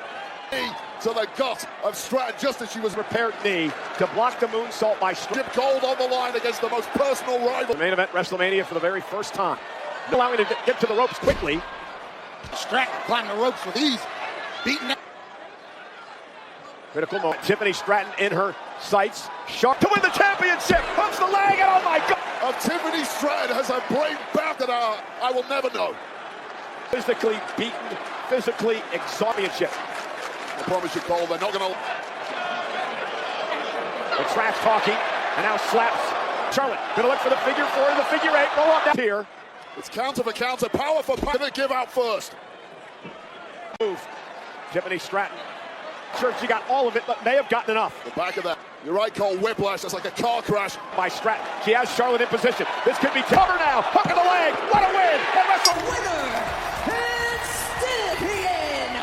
Knee to the gut of Stratton just as she was repaired knee to block the moonsault by Stratton. Gold on the line against the most personal rival. The main event WrestleMania for the very first time. Allowing to get to the ropes quickly. Stratton climbed the ropes with ease. Beating that. Critical moment. Tiffany Stratton in her sights. Sharp to win the championship. Hooks the leg, and oh my God. Tiffany Stratton has a brain back that I will never know. Physically beaten, physically exhausted. I promise you, Cole, they're not going to... The trash talking, and now slaps. Charlotte going to look for the figure four and the figure eight. Roll up down here. It's counter for counter, power for power. Going to give out first. Move. Tiffany Stratton. Sure, she got all of it, but may have gotten enough. The back of that. You're right, Cole. Whiplash. That's like a car crash. By Stratton. She has Charlotte in position. This could be cover now. Hook of the leg. What a win. And Winner and champion,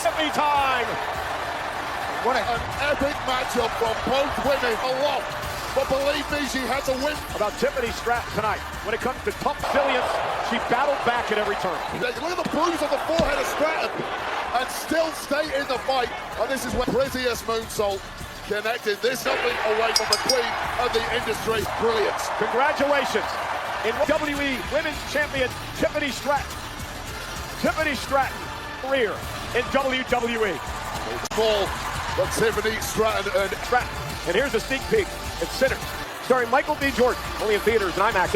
Tiffany time. What an epic matchup from both women alone. But believe me, she had to win. About Tiffany Stratton tonight. When it comes to tough resilience, she battled back at every turn. Look at the bruise on the forehead of Stratton. And still stay in the fight. And this is where prettiest moonsault connected. This nothing away from the queen of the industry. Brilliant. Congratulations. In WWE Women's Champion, Tiffany Stratton. Tiffany Stratton career in WWE. Ball for Tiffany Stratton and Stratton. And here's a sneak peek at Sinners, starring Michael B. Jordan, only in theaters and IMAX.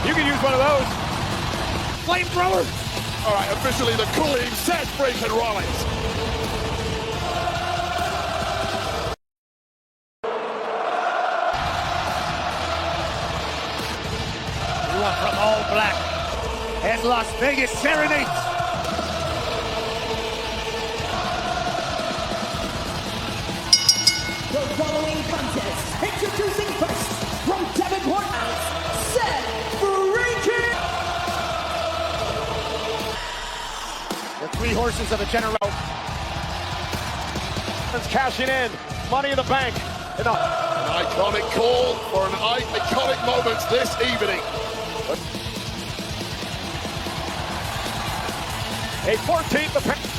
You can use one of those. Flamethrower. all right, officially the cooling Seth Freakin' Rollins. Las Vegas serenades. The following contest, introducing first, from Davenport, Seth Freakin'. The three horses of the Chennel. Cashing in. Money in the bank. An iconic call for an iconic moment this evening. A 14th appearance.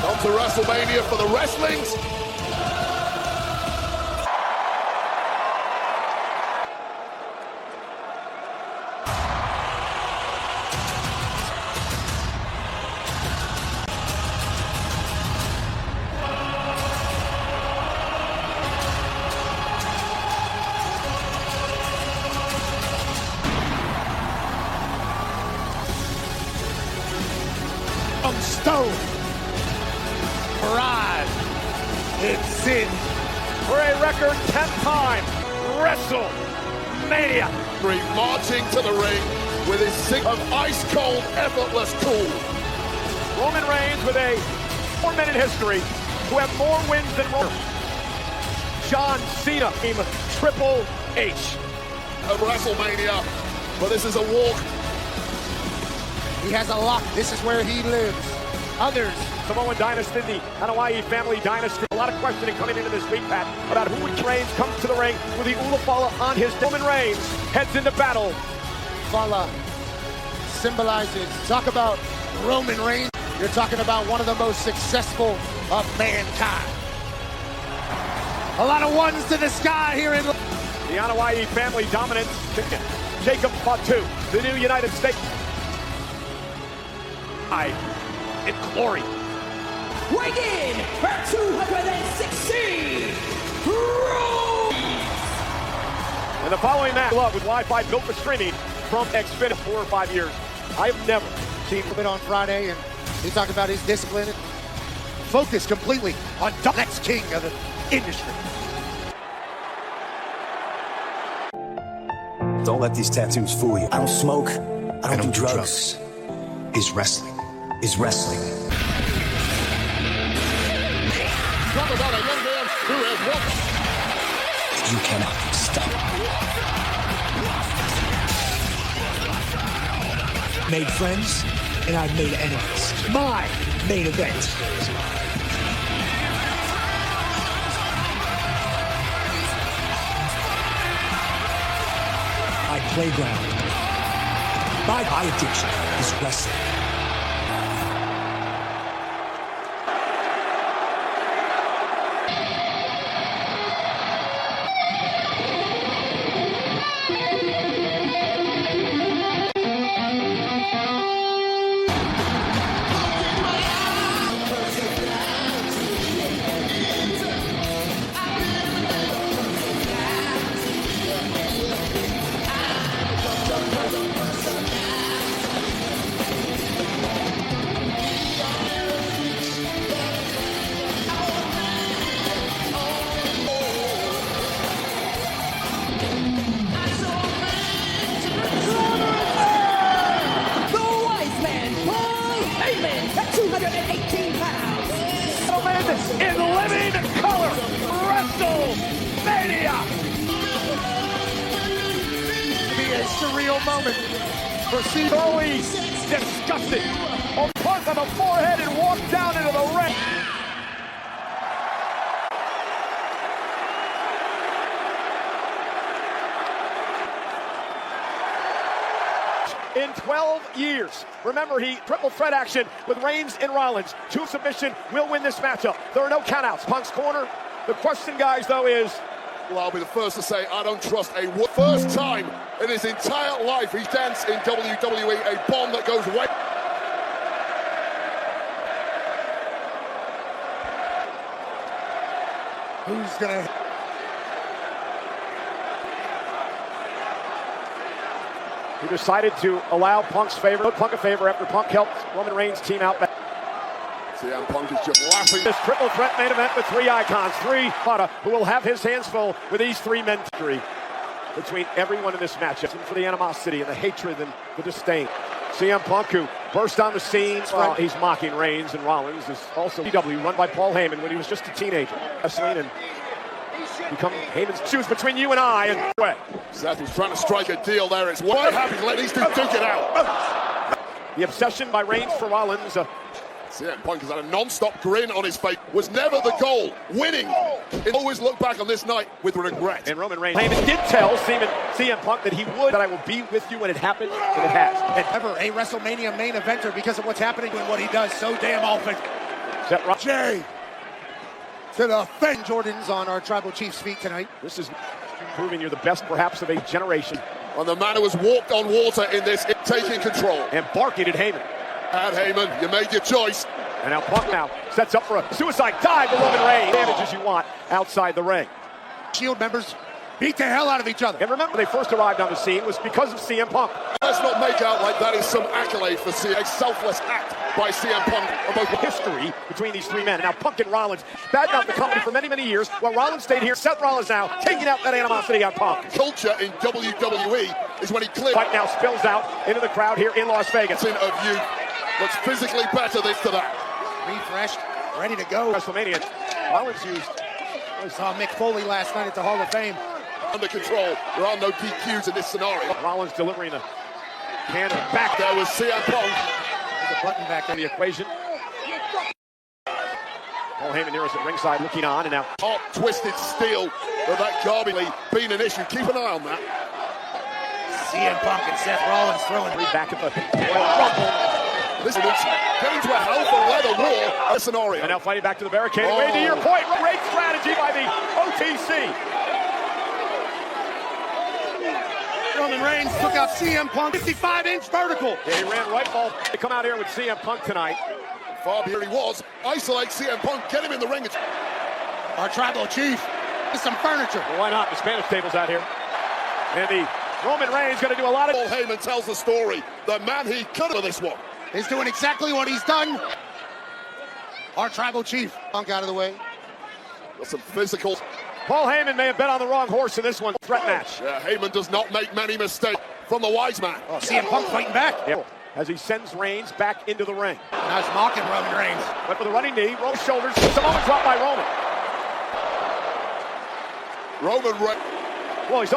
On to WrestleMania for the Wrestlings. Stone. Pride. It's in. For a record 10-time WrestleMania. Marching to the ring with his sing of ice-cold, effortless cool. Roman Reigns with a 4-minute history, who have more wins than Roman. John Cena, Triple H. Of WrestleMania, but this is a walk. He has a lock. This is where he lives. Others. Samoan dynasty, the Hawaii family dynasty. A lot of questioning coming into this week, Pat, about who would Reigns comes to the ring with the Ula Fala on his. Roman Reigns heads into battle. Fala symbolizes. Talk about Roman Reigns. You're talking about one of the most successful of mankind. A lot of ones to the sky here in The Hawaii family dominance. Jacob Fatu, the new United States. In glory. Weighing in at 216, And the following match, with Wi-Fi built for streaming from Xfinity 4 or 5 years. I've never seen a bit on Friday, and he talked about his discipline. Focused completely on the next king of the industry. Don't let these tattoos fool you. I don't smoke. I don't do drugs. Is wrestling. Is wrestling. Talk about a young man who has walked. You cannot stop. Made friends, and I've made enemies. My main event. My playground. My addiction is wrestling. at 218 pounds. In living color, WrestleMania. Be a surreal moment for Cena. Thoroughly disgusted. A punt on the forehead and walked down into the ring. In 12 years. Remember, he triple threat action with Reigns and Rollins. 2 submission will win this matchup. There are no countouts. Punk's corner. The question, guys, though, is... Well, I'll be the first to say I don't trust a... First time in his entire life he's danced in WWE, a bomb that goes way... Who's gonna... He decided to allow Punk's favor, Punk a favor after Punk helped Roman Reigns team out back. CM Punk is just laughing. This triple threat main event with 3 icons, 3 Fada, who will have his hands full with these 3 men. between everyone in this matchup. And for the animosity and the hatred and the disdain. CM Punk, who burst on the scene while he's mocking Reigns, and Rollins is also PW, run by Paul Heyman when he was just a teenager. Wrestling and become Heyman's shoes between you and I, and way. Seth was trying to strike a deal there. It's what happens. Let these two duke it out. The obsession by Reigns for Rollins. CM Punk has had a non-stop grin on his face. Was never the goal. Winning. It always look back on this night with regret. And Roman Reigns did tell CM Punk that he would, that I will be with you when it happens, and it has. And ever a WrestleMania main eventer because of what's happening and what he does so damn often. Jay to the Finn Jordan's on our Tribal Chief's feet tonight. This is proving you're the best, perhaps, of a generation. And the man who has walked on water in this, taking control. And barking at Heyman. And Heyman, you made your choice. And now Punk now sets up for a suicide dive with Roman Reigns. Damage as you want outside the ring. Shield members beat the hell out of each other. And remember, they first arrived on the scene was because of CM Punk. Let's not make out like that is some accolade for a selfless act by CM Punk. About the history between these three men. And now Punk and Rollins backed out the company for many, many years, while Rollins stayed here. Seth Rollins now taking out that animosity on Punk. Culture in WWE is when he clears. Fight now spills out into the crowd here in Las Vegas. Of youth. Looks physically better this to that. Refreshed, ready to go. WrestleMania. Rollins used. We saw Mick Foley last night at the Hall of Fame. Under control. There are no DQs in this scenario. Rollins delivering the can back. There was CM Punk. There's a button back in the equation. Paul Heyman here is at ringside looking on, and now Hot, twisted steel with that garbage being an issue. Keep an eye on that. CM Punk and Seth Rollins throwing back at the Royal Rumble. This is getting to a hell of a leather war scenario. And now fighting back to the barricade. Way to your point. Great strategy by the OTC. Roman Reigns took out CM Punk. 55-inch vertical. Yeah, he ran right ball. They come out here with CM Punk tonight. Far here he was. Isolate CM Punk. Get him in the ring. Our Tribal Chief is some furniture. Well, why not? The Spanish table's out here. And the Roman Reigns going to do a lot of... Paul Heyman tells the story. The man he could have this one. He's doing exactly what he's done. Our Tribal Chief. Punk out of the way. Got some physical. Paul Heyman may have bet on the wrong horse in this one. Threat match. Yeah, Heyman does not make many mistakes from the wise man. Oh, CM Punk fighting back. Yep. As he sends Reigns back into the ring. Now he's mocking Roman Reigns. Went for the running knee. Rolled shoulders. Samoan drop by Roman. Well, he's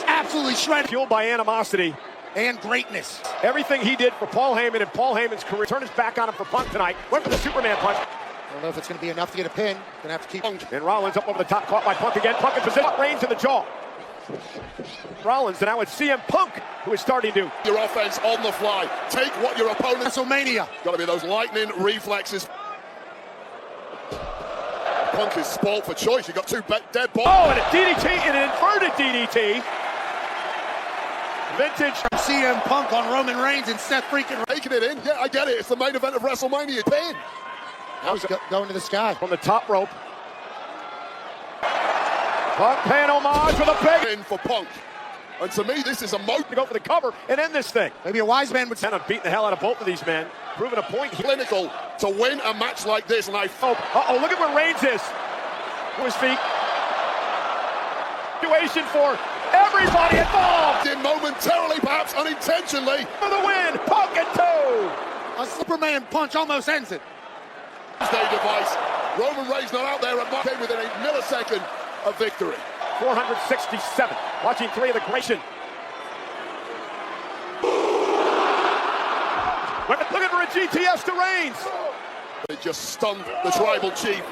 absolutely shredded. Fueled by animosity. And greatness. Everything he did for Paul Heyman and Paul Heyman's career. Turned his back on him for Punk tonight. Went for the Superman punch. I don't know if it's going to be enough to get a pin. Gonna have to keep. And Rollins up over the top, caught by Punk again. Punk in position, Reigns in the jaw. Rollins, and now it's CM Punk who is starting to. Your offense on the fly. Take what your opponent. WrestleMania. Got to be those lightning reflexes. Punk is spoiled for choice. You got two dead balls. Oh, and a DDT, and an inverted DDT. Vintage CM Punk on Roman Reigns and Seth freaking taking it in. Yeah, I get it. It's the main event of WrestleMania. Pin. Now he's going to the sky. From the top rope. Punk paying homage with a big in for Punk. And to me, this is a moment to go for the cover and end this thing. Maybe a wise man would say, I'm beating the hell out of both of these men. Proving a point here. Clinical to win a match like this. And look at where Reigns is. To his feet. Situation for everybody involved. In momentarily, perhaps unintentionally. For the win. Punk and two. A Superman punch almost ends it. Day device. Roman Reigns not out there and came within a millisecond of victory. 467. Watching three of the creation. Looking for a GTS to Reigns. It just stunned the Tribal Chief.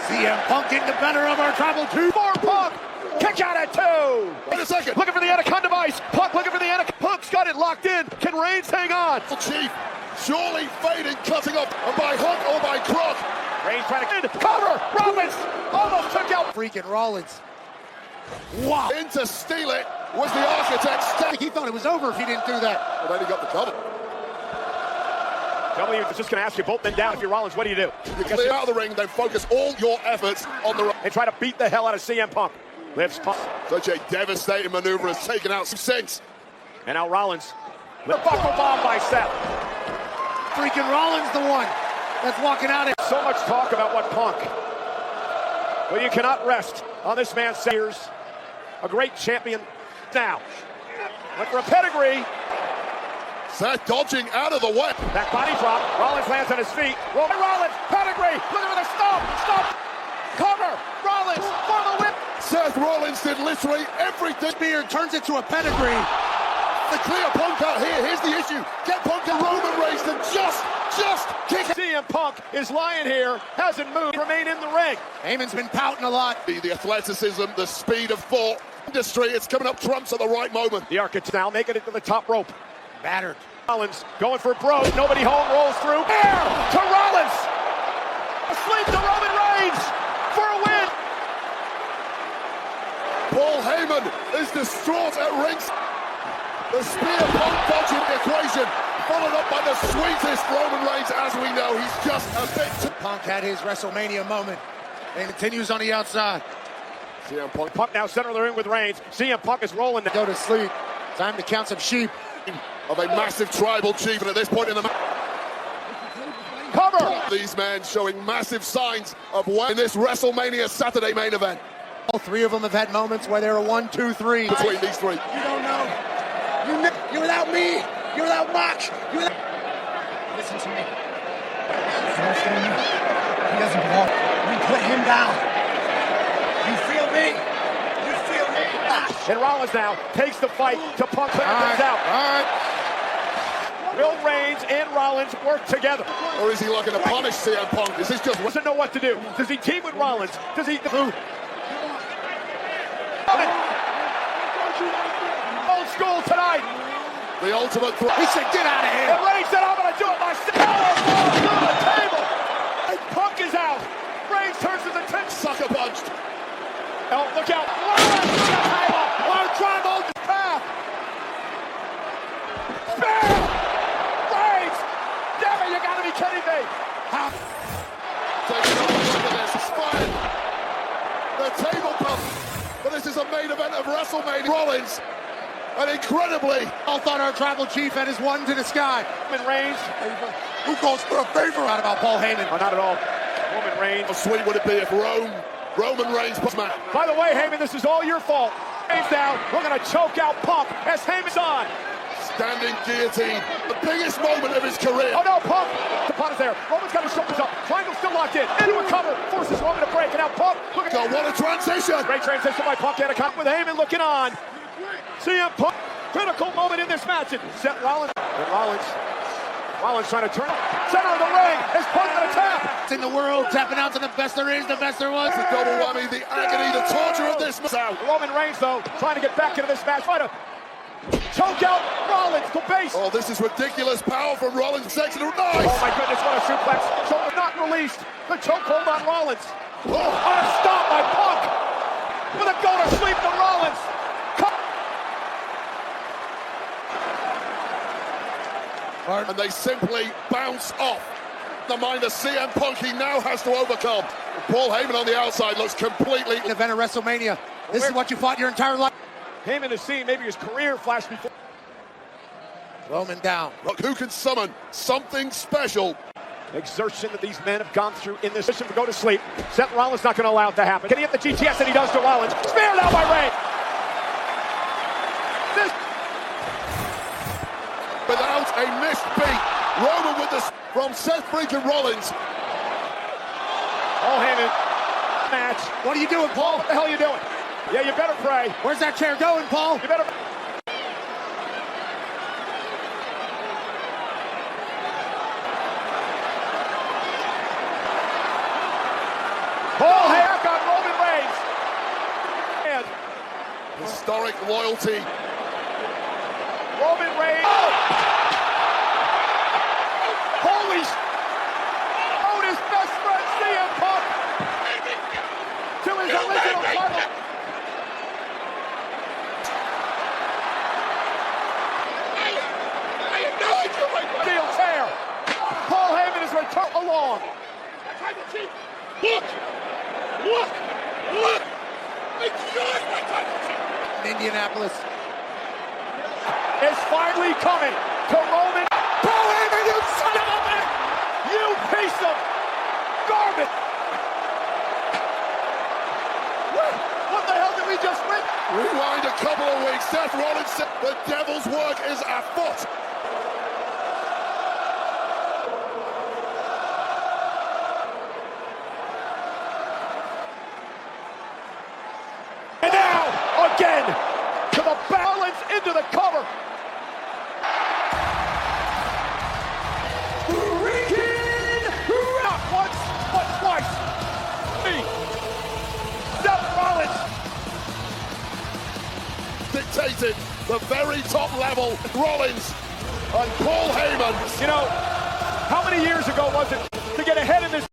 CM Punk getting the better of our Tribal Chief. For Punk. Kick out at two. Wait a second. Looking for the Anaconda device. Punk looking for the Anaconda. Punk's got it locked in. Can Reigns hang on? Chief surely fading, cutting up by hook or by crook. Reigns trying to cover. Rollins almost took out freaking Rollins. Wow. In to steal it was the architect. He thought it was over if he didn't do that. Well, then he got the cover. W was just going to ask you both men down. If you're Rollins, what do you do? You clear out of the ring, then focus all your efforts on the ring. And try to beat the hell out of CM Punk. Lifts Punk. Such a devastating maneuver has taken out some sense. And now Rollins. The buckle bomb by Seth. Freaking Rollins the one that's walking out. So much talk about what Punk Well, you cannot rest on this man's years. A great champion now. Went for a pedigree. Seth dodging out of the way. Back body drop. Rollins lands on his feet. Rollins, pedigree. Looking for the stomp. Cover. Rollins for the win. Seth Rollins did literally everything. Spear turns it to a pedigree. The clear Punk out here. Here's the issue. Get Punk and Roman Reigns to just kick. CM Punk is lying here. Hasn't moved. Remain in the ring. Heyman's been pouting a lot. The athleticism, the speed of thought. Industry, it's coming up trumps at the right moment. The Architect now making it to the top rope. Battered. Rollins going for broke. Nobody home, rolls through. Air to Rollins. Asleep to Roman Reigns for a win. Paul Heyman is distraught at rings. The spear Punk dodging the equation, followed up by the sweetest Roman Reigns as we know. He's just a bit. Punk had his WrestleMania moment and continues on the outside. CM Punk. Punk now center of the ring with Reigns. CM Punk is rolling. Go to sleep. Time to count some sheep. Of a massive tribal chief, and at this point in the Cover. These men showing massive signs of in this WrestleMania Saturday main event. All three of them have had moments where they're a 1, 2, 3. Between these three. You don't know. You're without me. You're without Mox. Listen to me. He doesn't belong. We put him down. You feel me? You feel me? And Rollins now takes the fight to Punk. All out. All right. Will Reigns and Rollins work together? Or is he looking to punish CM Punk? Is this just... Doesn't know what to do. Does he team with Rollins? Does he... Old school tonight. The ultimate threat. He said, get out of here. And Reigns said, I'm going to do it myself. Oh, on the table. And Punk is out. Reigns turns to the 10. Sucker punched. Oh, look out. Rollins to the table. While trying to hold his path. Bam! Reigns! Damn it, you got to be kidding me. How? Taking a look at this. Spine. The table pump. But this is a main event of WrestleMania. Rollins. And incredibly, All thought our tribal chief had his one to the sky. Roman Reigns. Who calls for a favor out about Paul Heyman? Oh, not at all. Roman Reigns. how sweet would it be if Roman Reigns was man? By the way, Heyman, this is all your fault. Reigns now, we're going to choke out Punk as Heyman's on. Standing guillotine, the biggest moment of his career. Oh no, Punk! The pot is there. Roman's got his shoulders up. Triangle still locked in. Into a cover. Forces Roman to break. And now Punk. Look at God, what a transition! great transition by Punk. Had a cut with Heyman looking on. CM Punk. Critical moment in this match. And Seth Rollins. And Rollins trying to turn. Center of the ring. Is Punk going to tap? It's in the world, tapping out to the best there is, the best there was. The double whammy, the agony, the torture of this match. Roman Reigns, though, trying to get back into this match. Trying to choke out Rollins to base. Oh, this is ridiculous power from Rollins. Sectional knife. Oh my goodness, what a suplex. Shoulder not released. The chokehold on Rollins. Oh. On a stop by Punk. With a go to sleep to Rollins. And they simply bounce off. The mind of CM Punk he now has to overcome. Paul Heyman on the outside looks completely... An event of WrestleMania. This is what you fought your entire life. Heyman has seen maybe his career flash before. Roman down. Look, who can summon something special? Exertion that these men have gone through in this position to go to sleep. Seth Rollins not going to allow it to happen. Can he hit the GTS that he does to Rollins? Spear now by Reigns. Without a missed beat. Roman with this from Seth freaking Rollins. Oh, Heyman. Match. What are you doing, Paul? What the hell are you doing? Yeah, you better pray. Where's that chair going, Paul? You better... Paul Heyman on Roman Reigns. And Historic loyalty. Roman Reigns. Oh! Holy own his best friend CM Punk to his original title. Steel tear. Paul Heyman is returned along. Look! Indianapolis. Is finally coming to Roman. Paul Heyman, you son of a bitch! You piece of garbage! Rewind a couple of weeks. Seth Rollins said the devil's work is afoot. And now, again, to the balance into the cover. Not once, but twice. Seth Rollins Dictated the very top level. Rollins and Paul Heyman. You know, how many years ago was it to get ahead in this